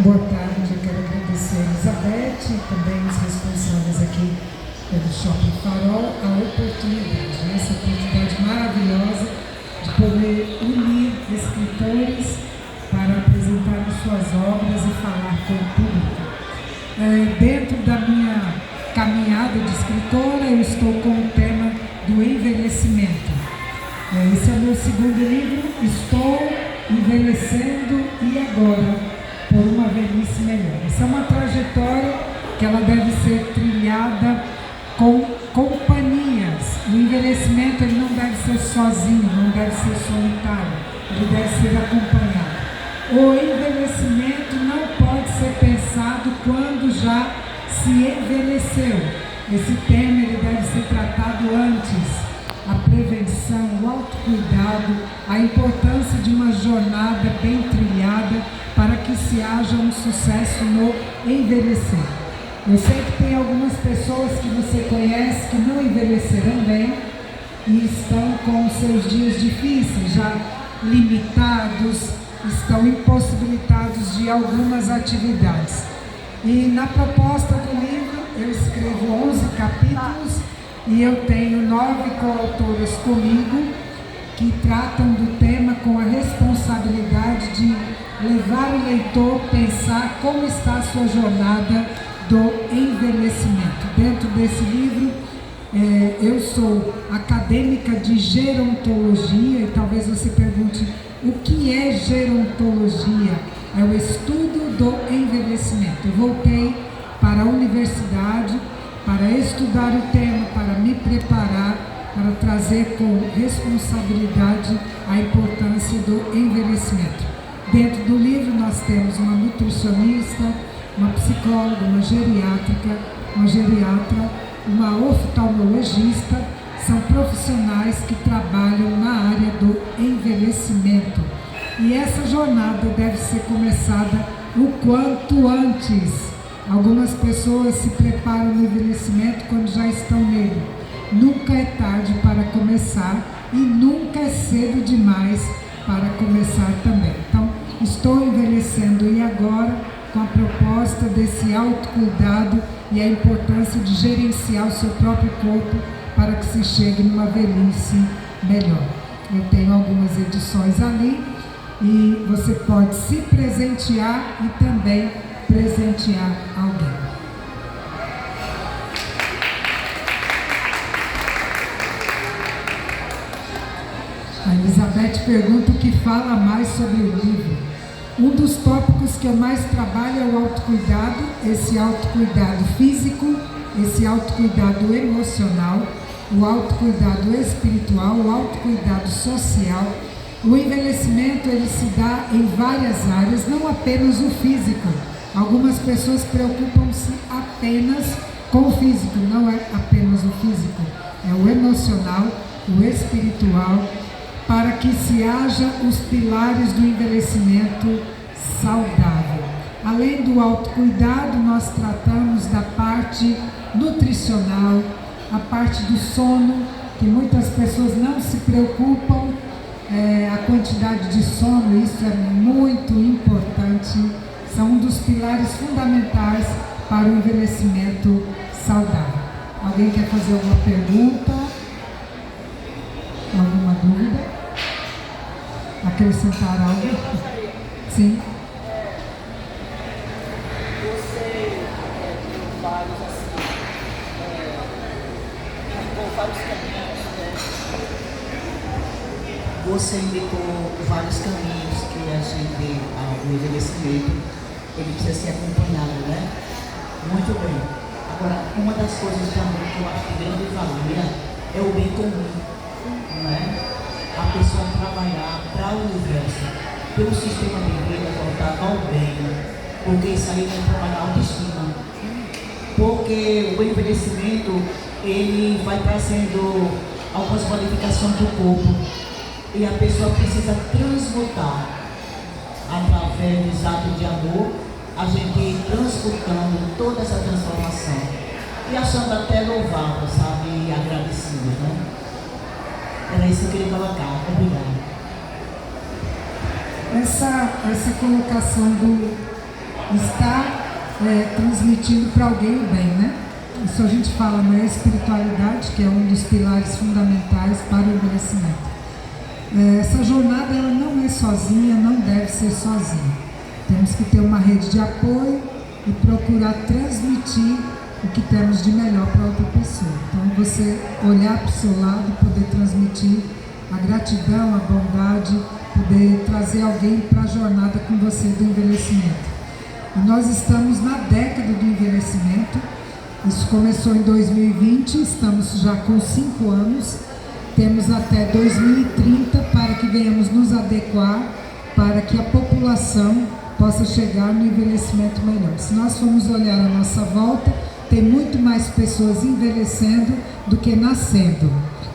Boa tarde, eu quero agradecer a Elizabeth e também os responsáveis aqui pelo Shopping Farol, a oportunidade, essa oportunidade maravilhosa de poder unir escritores para apresentar suas obras e falar com o público. Dentro da minha caminhada de escritora, eu estou com o tema do envelhecimento. Esse é o meu segundo livro, Estou Envelhecendo e Agora, por uma velhice melhor. Essa é uma trajetória que ela deve ser trilhada com companhias. O envelhecimento ele não deve ser sozinho, não deve ser solitário, ele deve ser acompanhado. O envelhecimento não pode ser pensado quando já se envelheceu. Esse tema ele deve ser tratado antes. A prevenção, o autocuidado, a importância de uma jornada bem trilhada para que se haja um sucesso no envelhecer. Eu sei que tem algumas pessoas que você conhece que não envelheceram bem e estão com seus dias difíceis, já limitados, estão impossibilitados de algumas atividades. E na proposta do livro eu escrevo 11 capítulos e eu tenho 9 coautoras comigo que tratam do tema com a responsabilidade de levar o leitor a pensar como está a sua jornada do envelhecimento. Dentro desse livro, eu sou acadêmica de gerontologia e talvez você pergunte o que é gerontologia? É o estudo do envelhecimento. Eu voltei para a universidade para estudar o tema, para me preparar, para trazer com responsabilidade a importância do envelhecimento. Dentro do livro nós temos uma nutricionista, uma psicóloga, uma geriatra, uma oftalmologista, são profissionais que trabalham na área do envelhecimento. E essa jornada deve ser começada o quanto antes. Algumas pessoas se preparam no envelhecimento quando já estão nele. Nunca é tarde para começar e nunca é cedo demais para começar também. Então, estou envelhecendo e agora com a proposta desse autocuidado e a importância de gerenciar o seu próprio corpo para que se chegue numa velhice melhor. Eu tenho algumas edições ali e você pode se presentear e também presentear alguém. A Elizabeth pergunta o que fala mais sobre o livro. Um dos tópicos que eu mais trabalho é o autocuidado, esse autocuidado físico, esse autocuidado emocional, o autocuidado espiritual, o autocuidado social. O envelhecimento ele se dá em várias áreas, não apenas o físico. Algumas pessoas preocupam-se apenas com o físico, não é apenas o físico, é o emocional, o espiritual, para que se haja os pilares do envelhecimento saudável. Além do autocuidado, nós tratamos da parte nutricional, a parte do sono, que muitas pessoas não se preocupam, a quantidade de sono, isso é muito importante, são um dos pilares fundamentais para o envelhecimento saudável. Alguém quer fazer alguma pergunta? Alguma dúvida? Acrescentar algo? Sim. Você tem vários assim, indicou vários caminhos, né? Você indicou vários caminhos que a gente, o envelhecimento, ele precisa ser acompanhado, né? Muito bem. Agora, uma das coisas também que eu acho de grande valia é o bem comum, né? A pessoa trabalhar para o universo, pelo sistema de vida voltado ao bem, porque isso aí vai trabalhar a autoestima. Porque o envelhecimento, ele vai trazendo algumas modificações do corpo e a pessoa precisa transmutar através dos atos de amor, a gente ir transmutando toda essa transformação e achando até louvável, sabe, e agradecido, né? Era isso que eu queria colocar. Obrigada. Essa colocação do está transmitindo para alguém o bem, né? Isso a gente fala na espiritualidade, que é um dos pilares fundamentais para o envelhecimento. Essa jornada ela não é sozinha, não deve ser sozinha. Temos que ter uma rede de apoio e procurar transmitir o que temos de melhor para outra pessoa. Então, você olhar para o seu lado, poder transmitir a gratidão, a bondade, poder trazer alguém para a jornada com você do envelhecimento. E nós estamos na década do envelhecimento. Isso começou em 2020, estamos já com 5 anos. Temos até 2030 para que venhamos nos adequar, para que a população possa chegar no envelhecimento melhor. Se nós formos olhar à nossa volta, tem muito mais pessoas envelhecendo do que nascendo,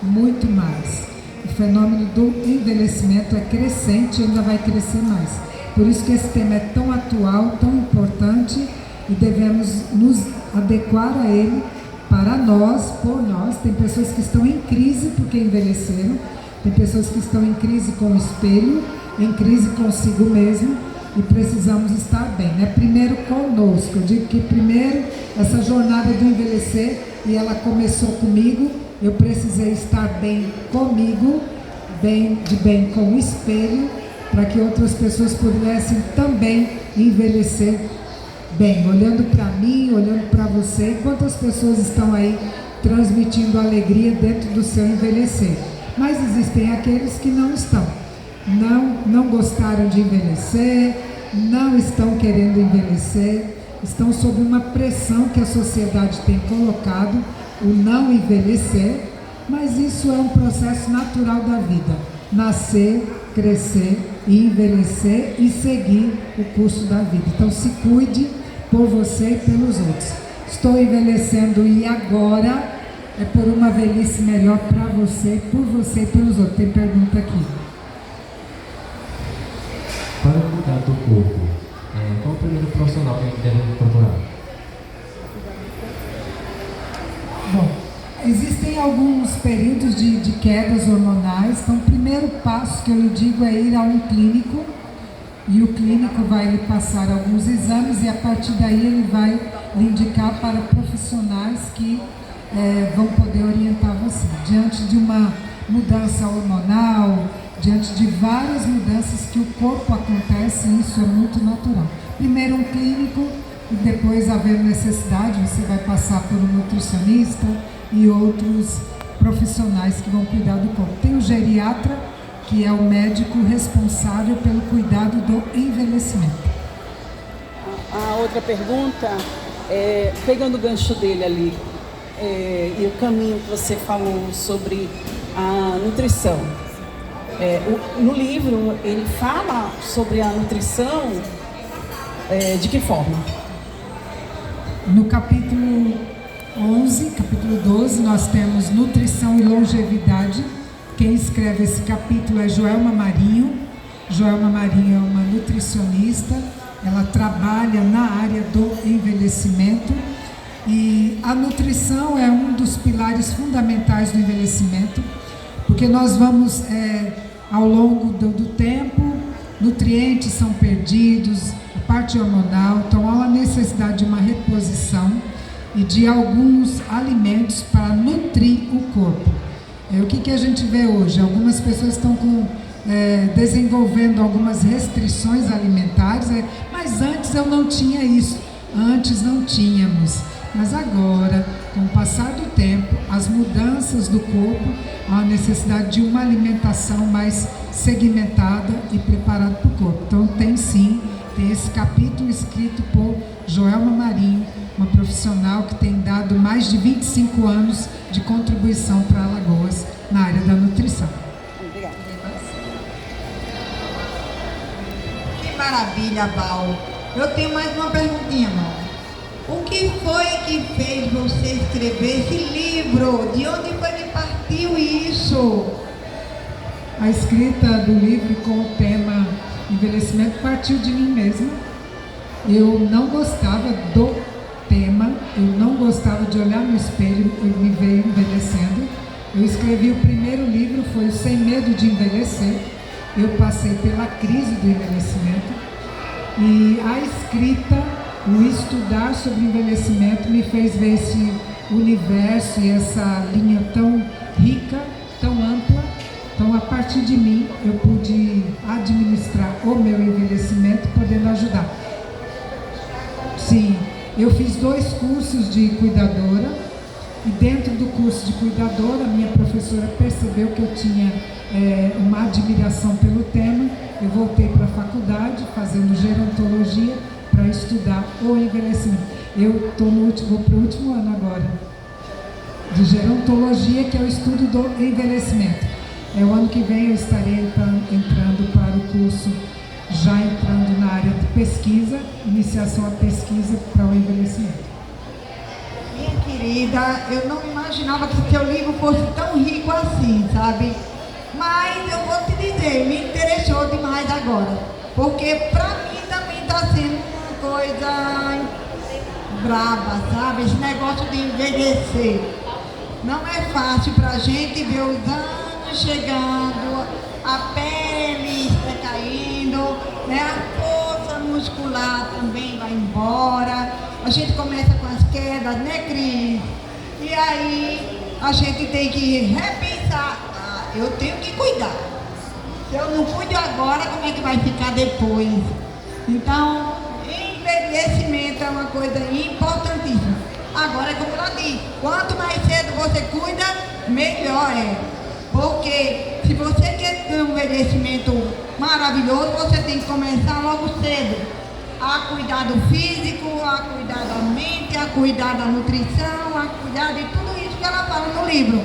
muito mais. O fenômeno do envelhecimento é crescente e ainda vai crescer mais. Por isso que esse tema é tão atual, tão importante, e devemos nos adequar a ele para nós, por nós. Tem pessoas que estão em crise porque envelheceram, tem pessoas que estão em crise com o espelho, em crise consigo mesmo, e precisamos estar bem, né? Primeiro conosco. Eu digo que primeiro essa jornada do envelhecer, e ela começou comigo, eu precisei estar bem comigo, bem com o espelho, para que outras pessoas pudessem também envelhecer bem, olhando para mim, olhando para você. Quantas pessoas estão aí transmitindo alegria dentro do seu envelhecer? Mas existem aqueles que não estão. Não gostaram de envelhecer, não estão querendo envelhecer, estão sob uma pressão que a sociedade tem colocado, o não envelhecer, mas isso é um processo natural da vida. Nascer, crescer, envelhecer e seguir o curso da vida. Então se cuide por você e pelos outros. Estou envelhecendo e agora é por uma velhice melhor para você, por você e pelos outros. Tem pergunta aqui. Para cuidar do corpo, qual o primeiro profissional que a gente deve procurar? Bom, existem alguns períodos de quedas hormonais. Então, o primeiro passo que eu lhe digo é ir a um clínico, e o clínico vai lhe passar alguns exames, e a partir daí ele vai lhe indicar para profissionais que vão poder orientar você. Diante de uma mudança hormonal, diante de várias mudanças que o corpo acontece, isso é muito natural. Primeiro um clínico, e depois, havendo necessidade, você vai passar por um nutricionista e outros profissionais que vão cuidar do corpo. Tem o geriatra, que é o médico responsável pelo cuidado do envelhecimento. A outra pergunta, pegando o gancho dele ali, e o caminho que você falou sobre a nutrição. No livro, ele fala sobre a nutrição de que forma? No capítulo 11, capítulo 12, nós temos nutrição e longevidade. Quem escreve esse capítulo é Joelma Marinho. Joelma Marinho é uma nutricionista, ela trabalha na área do envelhecimento, e a nutrição é um dos pilares fundamentais do envelhecimento, porque nós vamos, ao longo do tempo, nutrientes são perdidos, a parte hormonal, então há uma necessidade de uma reposição e de alguns alimentos para nutrir o corpo. O que a gente vê hoje? Algumas pessoas estão desenvolvendo algumas restrições alimentares, mas antes eu não tinha isso, antes não tínhamos. Mas agora, com o passar do tempo, as mudanças do corpo, há a necessidade de uma alimentação mais segmentada e preparada para o corpo. Então tem sim, tem esse capítulo escrito por Joelma Marinho, uma profissional que tem dado mais de 25 anos de contribuição para Alagoas na área da nutrição. Obrigada. Que maravilha, Val. Eu tenho mais uma perguntinha, irmão. O que foi que fez você escrever esse livro? De onde foi que partiu isso? A escrita do livro com o tema envelhecimento partiu de mim mesma. Eu não gostava do tema, eu não gostava de olhar no espelho, eu me veio envelhecendo. Eu escrevi o primeiro livro, foi o Sem Medo de Envelhecer. Eu passei pela crise do envelhecimento E a escrita, o estudar sobre envelhecimento me fez ver esse universo e essa linha tão rica, tão ampla. Então, a partir de mim, eu pude administrar o meu envelhecimento, podendo ajudar. Sim, eu fiz 2 cursos de cuidadora, e dentro do curso de cuidadora, minha professora percebeu que eu tinha uma admiração pelo tema. Eu voltei para a faculdade, fazendo gerontologia, para estudar o envelhecimento. Eu vou para o último ano agora, de gerontologia, que é o estudo do envelhecimento. O ano que vem eu estarei entrando para o curso, já entrando na área de pesquisa, iniciação à pesquisa para o envelhecimento. Minha querida, eu não imaginava que seu livro fosse tão rico assim, sabe? Mas eu vou te dizer, me interessou demais agora, porque para mim também está sendo uma coisa braba, sabe? Esse negócio de envelhecer. Não é fácil para a gente ver os anos chegando, a pele decaindo, né? A força muscular também vai embora, a gente começa com as quedas, né, Cris? E aí a gente tem que repensar, eu tenho que cuidar. Se eu não cuido agora, como é que vai ficar depois? Então, envelhecimento é uma coisa importantíssima. Agora, como ela diz, quanto mais cedo você cuida, melhor é. Porque se você quer ter um envelhecimento maravilhoso, você tem que começar logo cedo a cuidar do físico, a cuidar da mente, a cuidar da nutrição, a cuidar de tudo isso que ela fala no livro.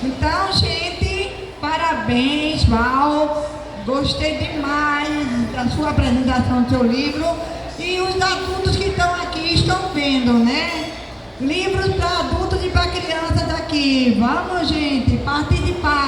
Então, gente, parabéns, Val. Gostei demais da sua apresentação do seu livro. E os adultos que estão aqui estão vendo, né? Livros para adultos e para crianças aqui. Vamos, gente, participar.